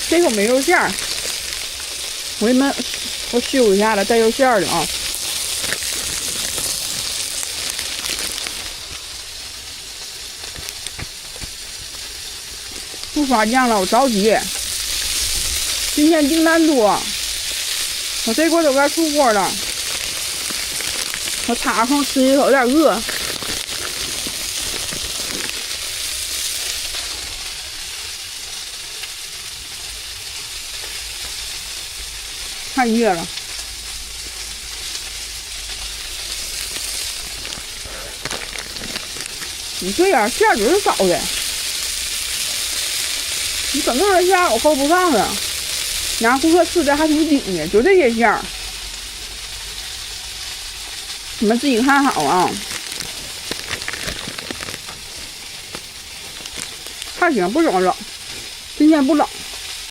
这口没肉馅儿，我修一下了，带肉馅儿的啊。不发酱了，我着急。今天订单多，我这锅都该出锅了。我插空吃一口，有点饿。太热了。你这样馅儿就是少的，你整个馅儿我够不上了，让顾客吃的还挺顶的，就这些馅儿，你们自己看好啊。还行，不怎么冷，今天不冷。